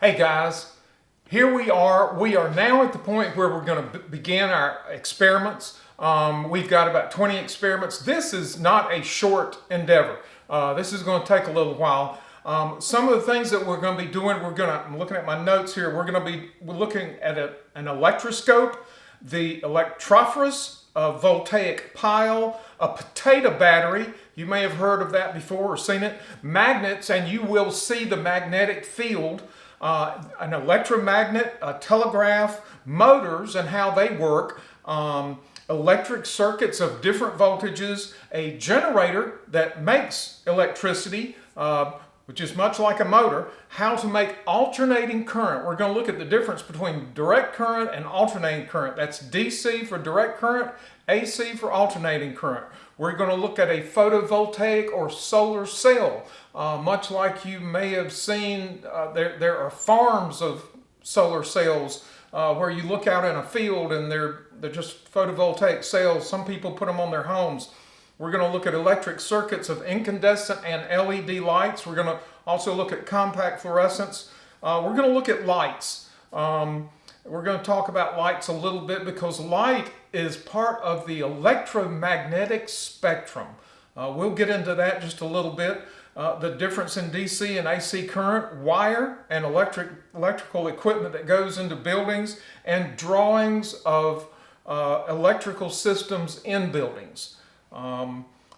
Hey guys, here we are. We are now at the point where we're going to begin our experiments. We've got about 20 experiments. This is not a short endeavor. This is going to take a little while. Some of the things that we're going to be doing, I'm looking at my notes here, we're looking at an electroscope, the electrophorus, a voltaic pile, a potato battery. You may have heard of that before or seen it. Magnets, and you will see the magnetic field. An electromagnet, a telegraph, motors and how they work, electric circuits of different voltages, a generator that makes electricity, which is much like a motor, how to make alternating current. We're going to look at the difference between direct current and alternating current. That's DC for direct current, AC for alternating current. We're going to look at a photovoltaic or solar cell. Much like you may have seen, there are farms of solar cells where you look out in a field and they're just photovoltaic cells. Some people put them on their homes. We're going to look at electric circuits of incandescent and LED lights. We're going to also look at compact fluorescence. We're going to look at lights. We're going to talk about lights a little bit because light is part of the electromagnetic spectrum. We'll get into that just a little bit. The difference in DC and AC current, wire and electrical equipment that goes into buildings, and drawings of electrical systems in buildings.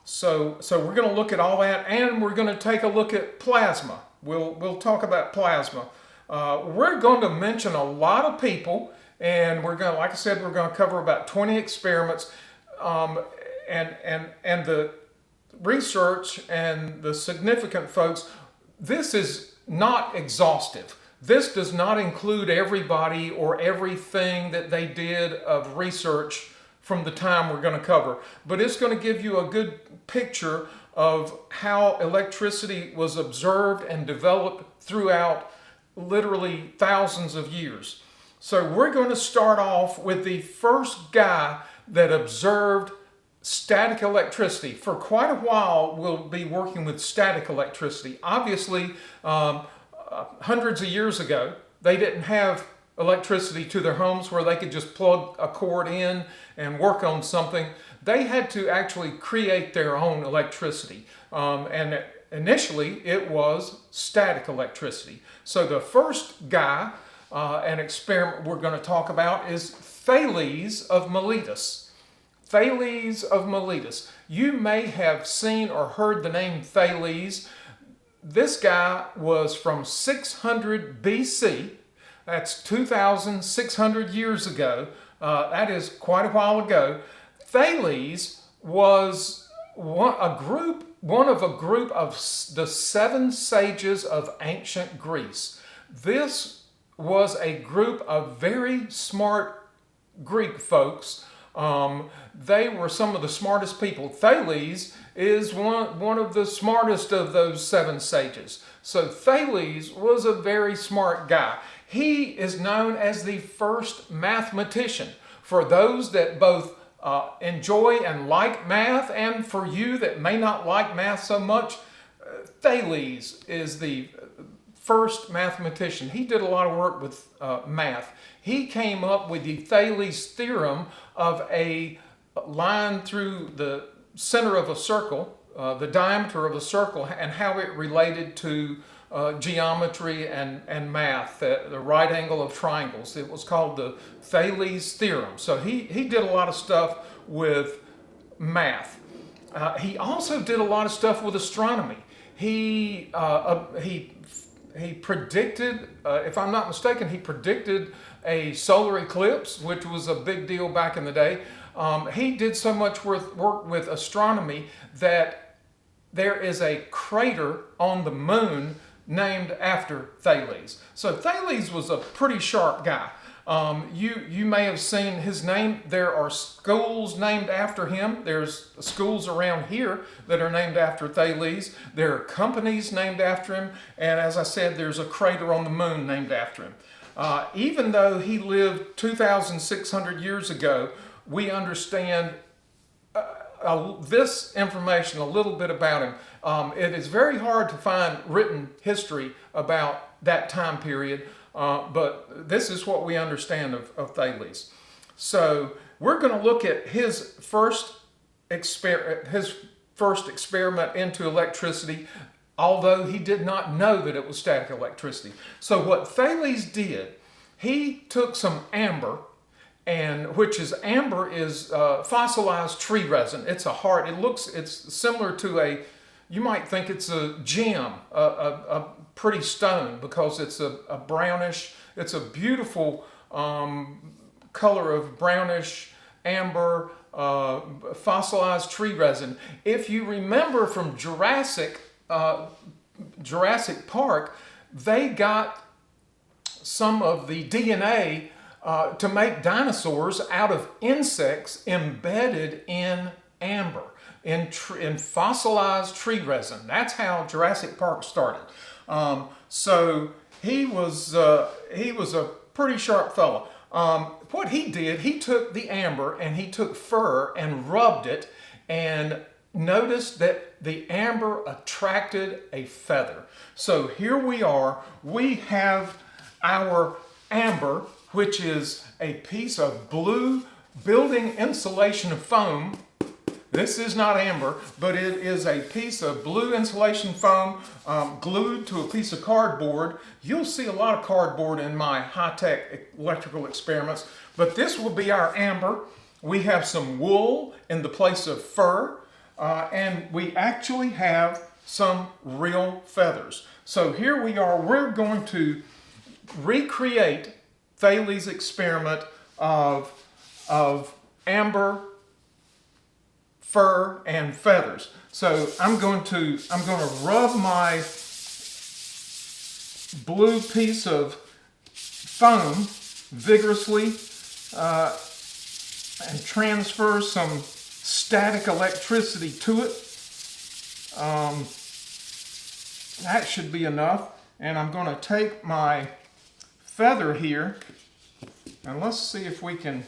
So we're going to look at all that, and we're going to take a look at plasma. We'll talk about plasma. We're going to mention a lot of people, and like I said, we're going to cover about 20 experiments, and the research and the significant folks. This is not exhaustive. This does not include everybody or everything that they did of research from the time we're going to cover, but it's going to give you a good picture of how electricity was observed and developed throughout literally thousands of years. So we're going to start off with the first guy that observed static electricity. For quite a while, we'll be working with static electricity. Obviously, hundreds of years ago, they didn't have electricity to their homes where they could just plug a cord in and work on something. They had to actually create their own electricity. And initially, it was static electricity. So the first guy, an experiment we're going to talk about, is Thales of Miletus. Thales of Miletus. You may have seen or heard the name Thales. This guy was from 600 BC. That's 2,600 years ago. That is quite a while ago. Thales was one of a group of the seven sages of ancient Greece. This was a group of very smart Greek folks. They were some of the smartest people. Thales is one of the smartest of those seven sages. So Thales was a very smart guy. He is known as the first mathematician. For those that both enjoy and like math, and for you that may not like math so much, Thales is the first mathematician. He did a lot of work with math. He came up with the Thales theorem of a line through the center of a circle, the diameter of a circle, and how it related to geometry and math, the right angle of triangles. It was called the Thales theorem. So he did a lot of stuff with math. He also did a lot of stuff with astronomy. He predicted, if I'm not mistaken, he predicted a solar eclipse, which was a big deal back in the day. He did so much work with astronomy that there is a crater on the moon named after Thales. So Thales was a pretty sharp guy. You may have seen his name. There are schools named after him. There's schools around here that are named after Thales. There are companies named after him. And as I said, there's a crater on the moon named after him. Even though he lived 2,600 years ago, we understand this information, a little bit about him. It is very hard to find written history about that time period, but this is what we understand of Thales. So we're going to look at his first experiment into electricity, although he did not know that it was static electricity. So what Thales did, he took some amber, and amber is fossilized tree resin. It's it's similar to you might think it's a gem, a pretty stone, because it's a brownish, it's a beautiful color of brownish amber, fossilized tree resin. If you remember from Jurassic Park, they got some of the DNA to make dinosaurs out of insects embedded in amber, in fossilized tree resin. That's how Jurassic Park started. So he was a pretty sharp fellow. What he did, he took the amber and he took fur and rubbed it, and noticed that the amber attracted a feather. So here we are, we have our amber, which is a piece of blue building insulation foam. This is not amber, but it is a piece of blue insulation foam glued to a piece of cardboard. You'll see a lot of cardboard in my high-tech electrical experiments, but this will be our amber. We have some wool in the place of fur, and we actually have some real feathers. So here we are, we're going to recreate Thales' experiment of amber, fur, and feathers. So I'm going to rub my blue piece of foam vigorously and transfer some static electricity to it. That should be enough. And I'm going to take my feather here, and let's see if we can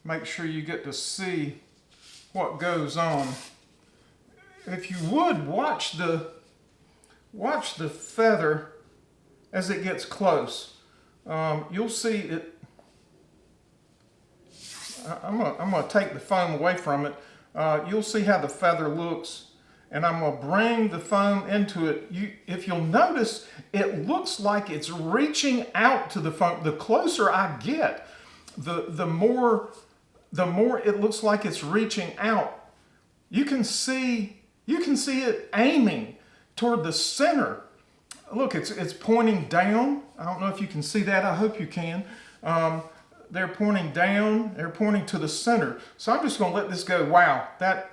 make sure you get to see what goes on. If you would, watch the feather as it gets close. You'll see it. I'm gonna take the foam away from it. You'll see how the feather looks, and I'm gonna bring the foam into it. If you'll notice, it looks like it's reaching out to the foam. The closer I get, the more it looks like it's reaching out. You can see it aiming toward the center. Look, it's pointing down. I don't know if you can see that. I hope you can. They're pointing down. They're pointing to the center. So I'm just going to let this go. Wow, that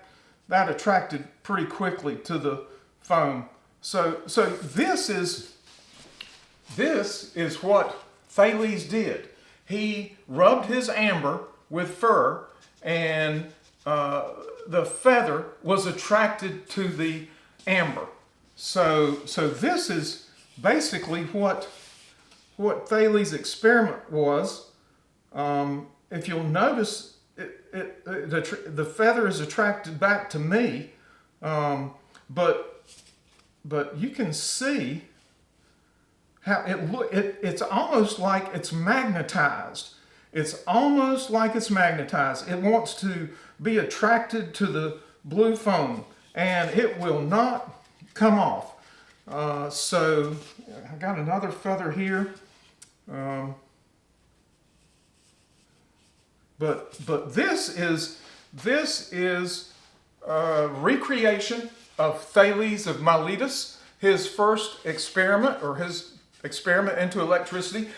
attracted pretty quickly to the foam. So this is what Thales did. He rubbed his amber with fur, and the feather was attracted to the amber. So this is basically what Thales' experiment was. If you'll notice, the feather is attracted back to me, but you can see how it's almost like it's magnetized. It's almost like it's magnetized. It wants to be attracted to the blue foam, and it will not come off. So I got another feather here. But this is a recreation of Thales of Miletus, his first experiment, or his experiment into electricity.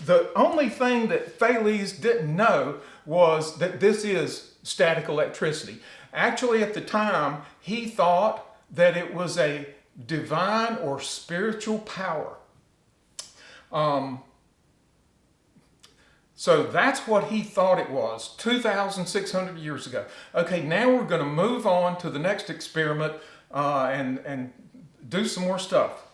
The only thing that Thales didn't know was that this is static electricity. Actually, at the time, he thought that it was a divine or spiritual power. So that's what he thought it was 2,600 years ago. Okay, now we're going to move on to the next experiment and do some more stuff.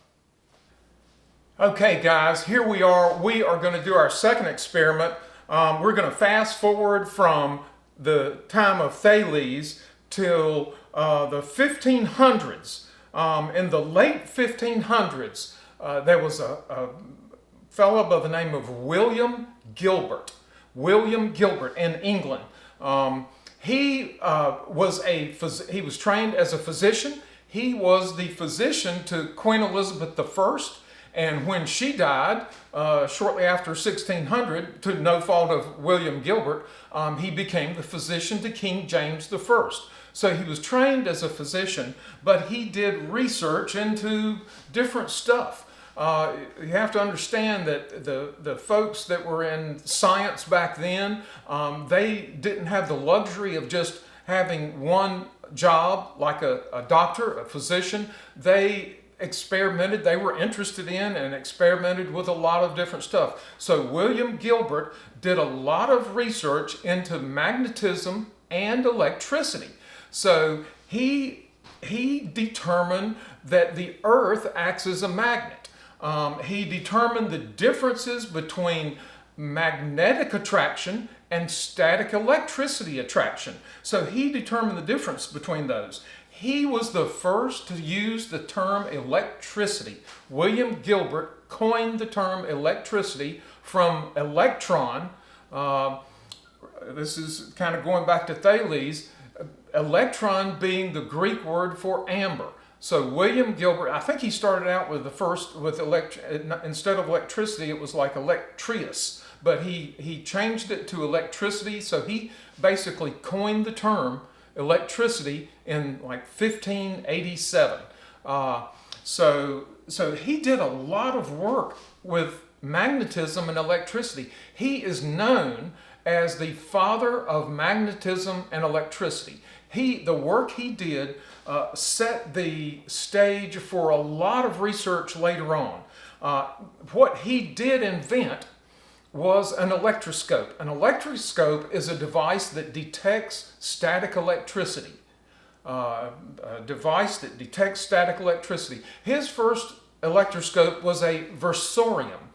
Okay, guys, here we are. We are going to do our second experiment. We're going to fast forward from the time of Thales till the 1500s. In the late 1500s, there was a fellow by the name of William Gilbert. William Gilbert in England. He was trained as a physician. He was the physician to Queen Elizabeth I, and when she died shortly after 1600, to no fault of William Gilbert, he became the physician to King James I. So he was trained as a physician, but he did research into different stuff. You have to understand that the folks that were in science back then, they didn't have the luxury of just having one job like a doctor, a physician. They experimented, they were interested in and experimented with a lot of different stuff. So William Gilbert did a lot of research into magnetism and electricity. So he determined that the earth acts as a magnet. He determined the differences between magnetic attraction and static electricity attraction. So he determined the difference between those. He was the first to use the term electricity. William Gilbert coined the term electricity from electron. This is kind of going back to Thales. Electron being the Greek word for amber. So William Gilbert, I think he started out with instead of electricity, it was like electrius, but he changed it to electricity. So he basically coined the term electricity in like 1587. So he did a lot of work with magnetism and electricity. He is known as the father of magnetism and electricity. The work he did set the stage for a lot of research later on. What he did invent was an electroscope. An electroscope is a device that detects static electricity. A device that detects static electricity. His first electroscope was a versorium.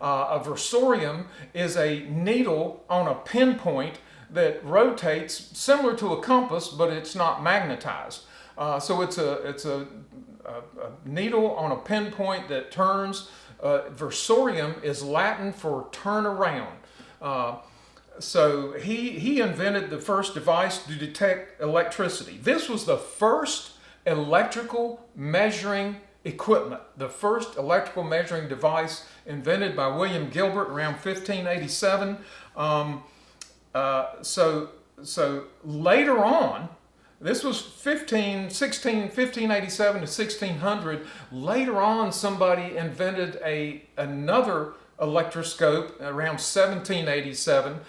A versorium is a needle on a pinpoint that rotates similar to a compass, but it's not magnetized. So it's a needle on a pinpoint that turns. Versorium is Latin for turn around. So he invented the first device to detect electricity. This was the first electrical measuring equipment, the first electrical measuring device invented by William Gilbert around 1587. So later on, this was 1587 to 1600. Later on, somebody invented another electroscope around 1787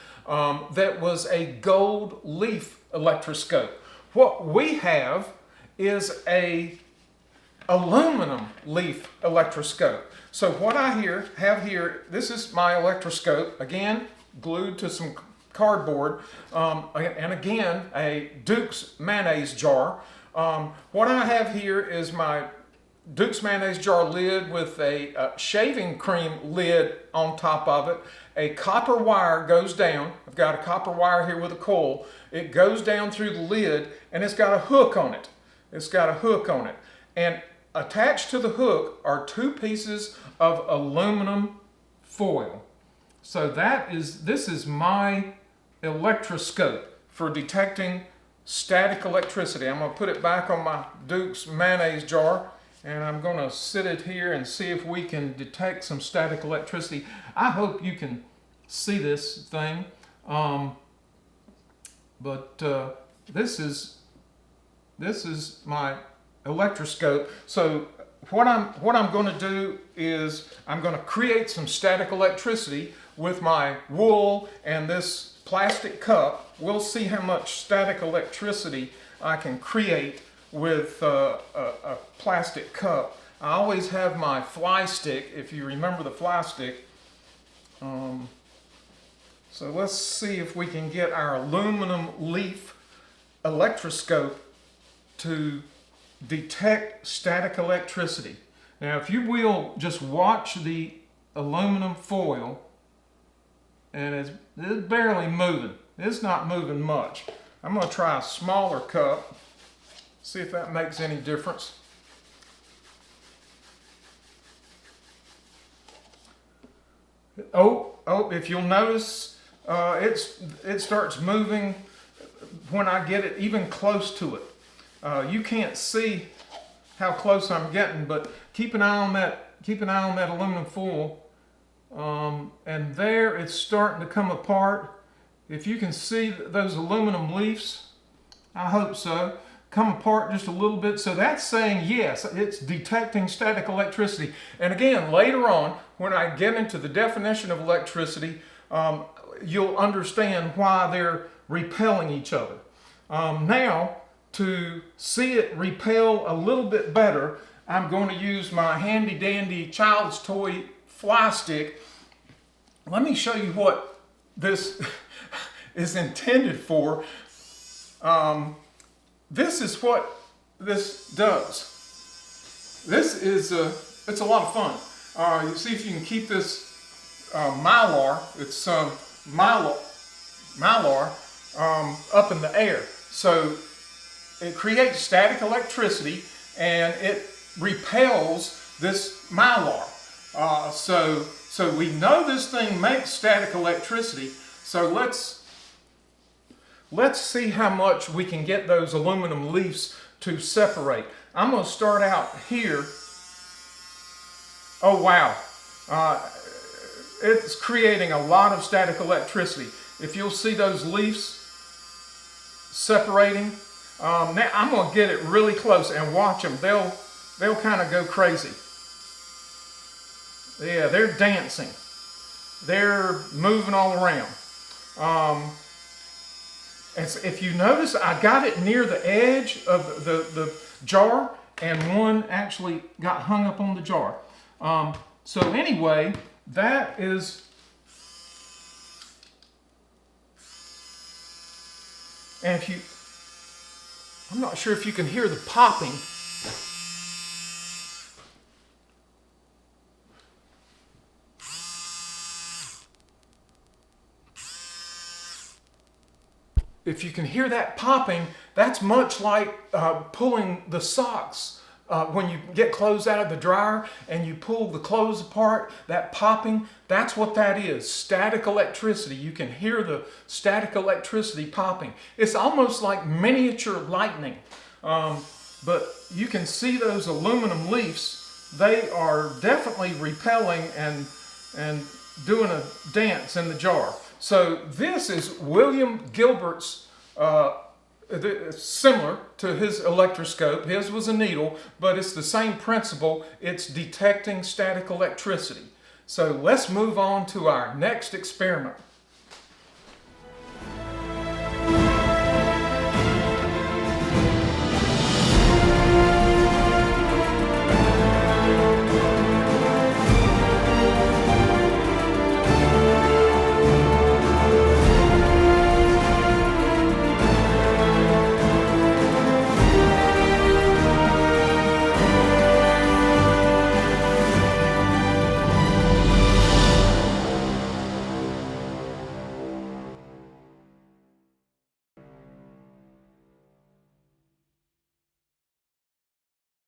that was a gold leaf electroscope. What we have is a aluminum leaf electroscope. So what I have here, this is my electroscope, again, glued to some cardboard, and again, a Duke's mayonnaise jar. What I have here is my Duke's mayonnaise jar lid with a shaving cream lid on top of it. A copper wire goes down. I've got a copper wire here with a coil. It goes down through the lid, and it's got a hook on it. And attached to the hook are two pieces of aluminum foil. So this is my electroscope for detecting static electricity. I'm going to put it back on my Duke's mayonnaise jar, and I'm going to sit it here and see if we can detect some static electricity. I hope you can see this thing, but this is my electroscope. So what I'm going to do is I'm going to create some static electricity with my wool and this plastic cup. We'll see how much static electricity I can create with a plastic cup. I always have my fly stick, if you remember the fly stick. So let's see if we can get our aluminum leaf electroscope to detect static electricity. Now, if you will just watch the aluminum foil, and it's barely moving. It's not moving much. I'm going to try a smaller cup, see if that makes any difference. Oh, if you'll notice, it starts moving when I get it even close to it. You can't see how close I'm getting, but keep an eye on that. Keep an eye on that aluminum foil. And there it's starting to come apart. If you can see those aluminum leaves, I hope so, come apart just a little bit. So that's saying yes, it's detecting static electricity. And again, later on, when I get into the definition of electricity, you'll understand why they're repelling each other. Now, to see it repel a little bit better, I'm going to use my handy dandy child's toy fly stick. Let me show you what this is intended for. This is what this does. This is it's a lot of fun. You see if you can keep this mylar. It's mylar up in the air. So it creates static electricity and it repels this mylar. So we know this thing makes static electricity. So let's see how much we can get those aluminum leaves to separate. I'm going to start out here. Oh wow, it's creating a lot of static electricity. If you'll see those leaves separating, now I'm going to get it really close and watch them. They'll kind of go crazy. Yeah, they're dancing. They're moving all around. And so if you notice, I got it near the edge of the jar, and one actually got hung up on the jar. So anyway, that is, and I'm not sure if you can hear the popping. If you can hear that popping, that's much like pulling the socks. When you get clothes out of the dryer and you pull the clothes apart, that popping, that's what that is, static electricity. You can hear the static electricity popping. It's almost like miniature lightning. But you can see those aluminum leaves. They are definitely repelling and doing a dance in the jar. So this is William Gilbert's, similar to his electroscope. His was a needle, but it's the same principle. It's detecting static electricity. So let's move on to our next experiment.